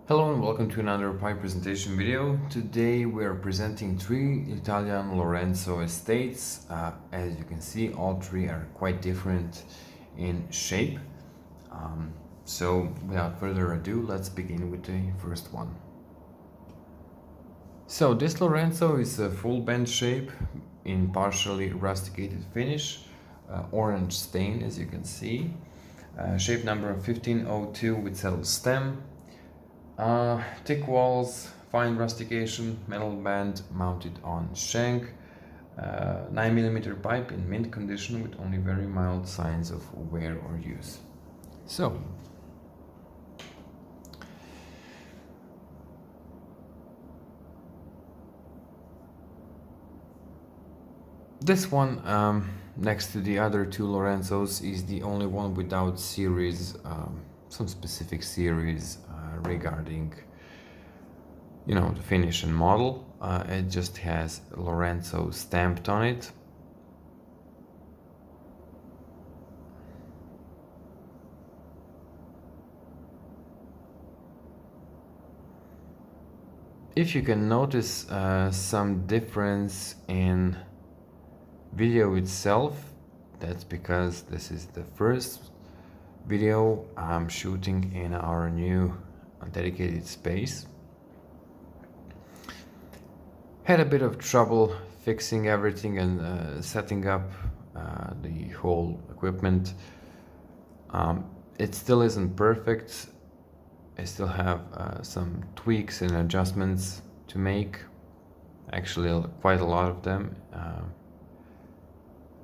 Hello and welcome to another pipe presentation video. Today we are presenting three Italian Lorenzo Estates. As you can see, all three are quite different in shape. So without further ado, let's begin with the first one. So this Lorenzo is a full bend shape in partially rusticated finish, orange stain as you can see. Shape number 1502 with settled stem. Thick walls, fine rustication, metal band mounted on shank, 9mm pipe in mint condition with only very mild signs of wear or use. So, this one, next to the other two Lorenzos, is the only one without series, some specific series regarding the finish and model. It just has Lorenzo stamped on it. If you can notice some difference in video itself, that's because this is the first video I'm shooting in our new dedicated space. Had a bit of trouble fixing everything and setting up the whole equipment. It still isn't perfect. I still have some tweaks and adjustments to make, actually quite a lot of them,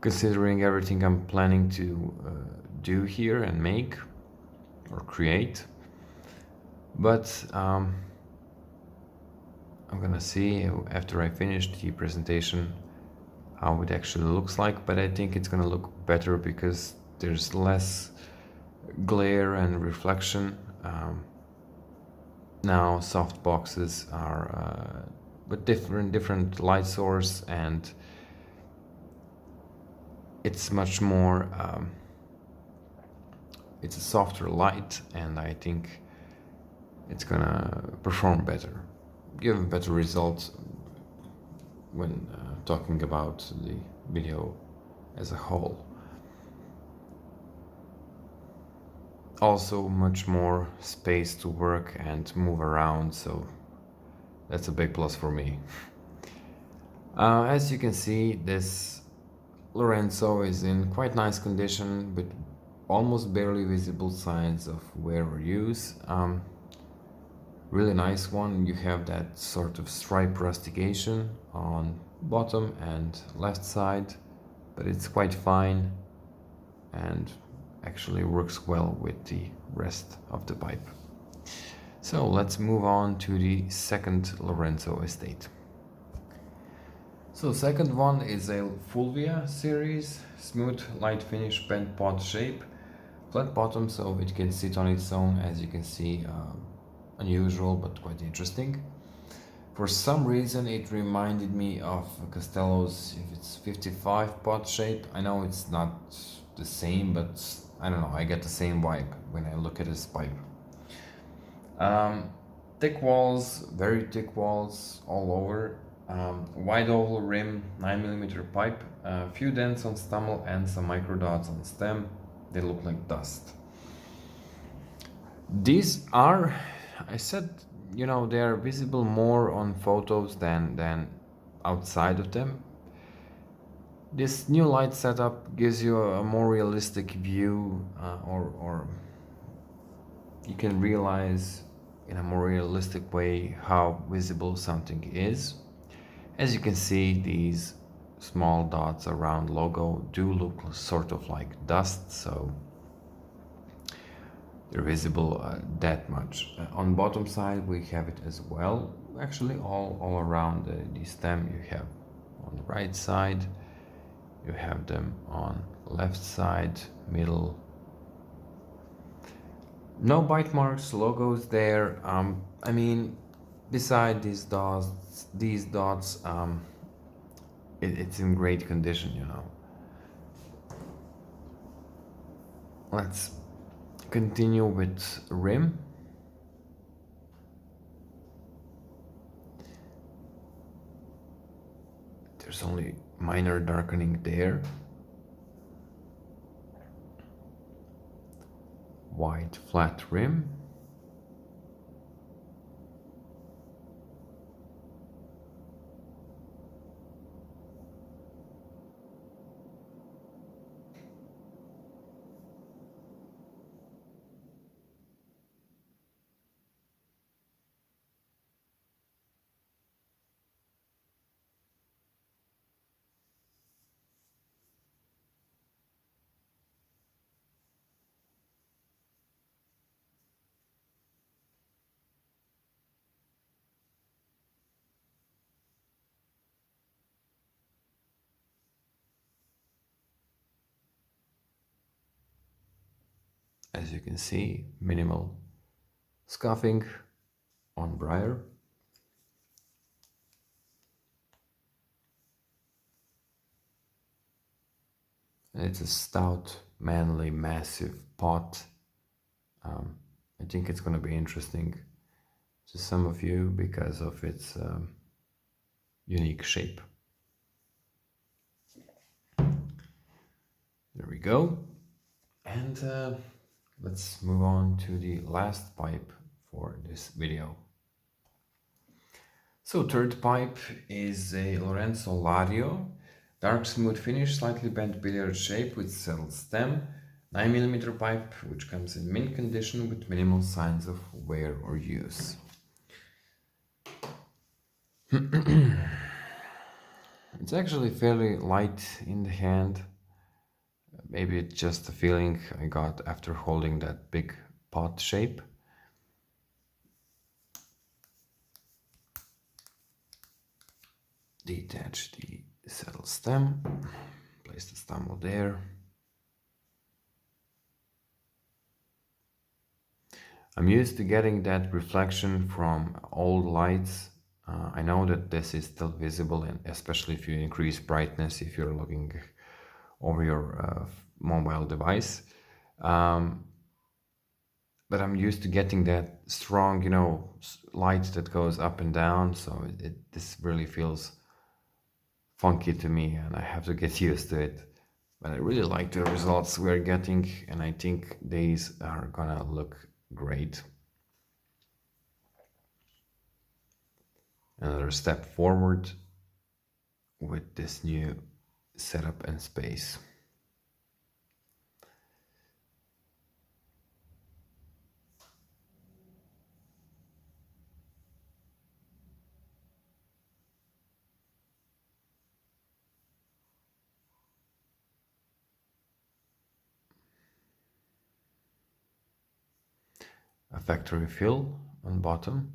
considering everything I'm planning to do here and make or create. But I'm gonna see after I finish the presentation how it actually looks like, but I think it's gonna look better because there's less glare and reflection. Now soft boxes are with different light source, and it's much more it's a softer light, and I think it's gonna perform better, give better results when talking about the video as a whole. Also much more space to work and move around, so that's a big plus for me. As you can see, this Lorenzo is in quite nice condition with almost barely visible signs of wear or use. Really nice one. You have that sort of stripe rustication on bottom and left side, but it's quite fine and actually works well with the rest of the pipe. So let's move on to the second Lorenzo estate. So second one is a Fulvia series, smooth light finish bent pot shape, flat bottom so it can sit on its own, as you can see. Unusual but quite interesting. For some reason it reminded me of Castello's, if it's 55 pot shape. I know it's not the same, but I don't know, I get the same vibe when I look at this pipe. Thick walls, very thick walls all over. Wide oval rim, 9mm pipe, a few dents on stummel and some micro dots on stem. They look like dust. These are, I said, they are visible more on photos than outside of them. This new light setup gives you a more realistic view, or you can realize in a more realistic way how visible something is. As you can see, these small dots around logo do look sort of like dust, so they're visible that much. On bottom side we have it as well, actually all around the stem. You have on the right side, you have them on left side, middle. No bite marks, logos there. I mean, beside these dots, it's in great condition, Let's continue with rim. There's only minor darkening there. White flat rim. As you can see, minimal scuffing on briar. And it's a stout, manly, massive pot. I think it's going to be interesting to some of you because of its unique shape. There we go. And let's move on to the last pipe for this video. So third pipe is a Lorenzo Lario, dark smooth finish, slightly bent billiard shape with settled stem, 9mm pipe which comes in mint condition with minimal signs of wear or use. It's actually fairly light in the hand. Maybe it's just a feeling I got after holding that big pot shape. Detach the settled stem, place the stumble there. I'm used to getting that reflection from old lights. I know that this is still visible, and especially if you increase brightness, if you're looking over your mobile device. But I'm used to getting that strong, light that goes up and down. So this really feels funky to me, and I have to get used to it. But I really like the results we're getting, and I think these are gonna look great. Another step forward with this new setup and space. A factory fill on bottom.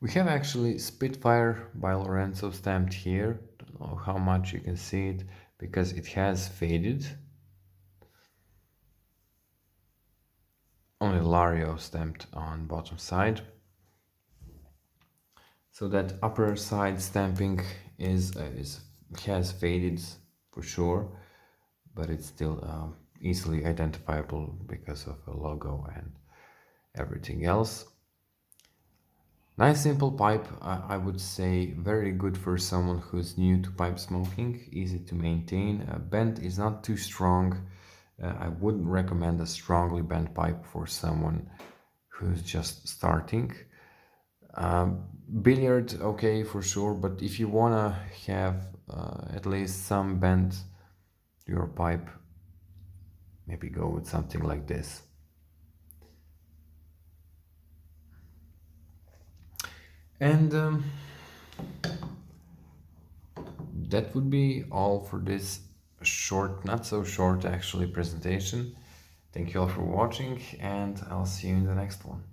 We have actually Spitfire by Lorenzo stamped here. Don't know how much you can see it because it has faded. Only Lario stamped on bottom side. So that upper side stamping has faded for sure, but it's still easily identifiable because of a logo and everything else. Nice simple pipe, I would say very good for someone who's new to pipe smoking, easy to maintain. Bend is not too strong. I wouldn't recommend a strongly bent pipe for someone who's just starting. Billiard, okay, for sure, but if you wanna have at least some bend to your pipe, maybe go with something like this. And that would be all for this short, not so short actually, presentation. Thank you all for watching, and I'll see you in the next one.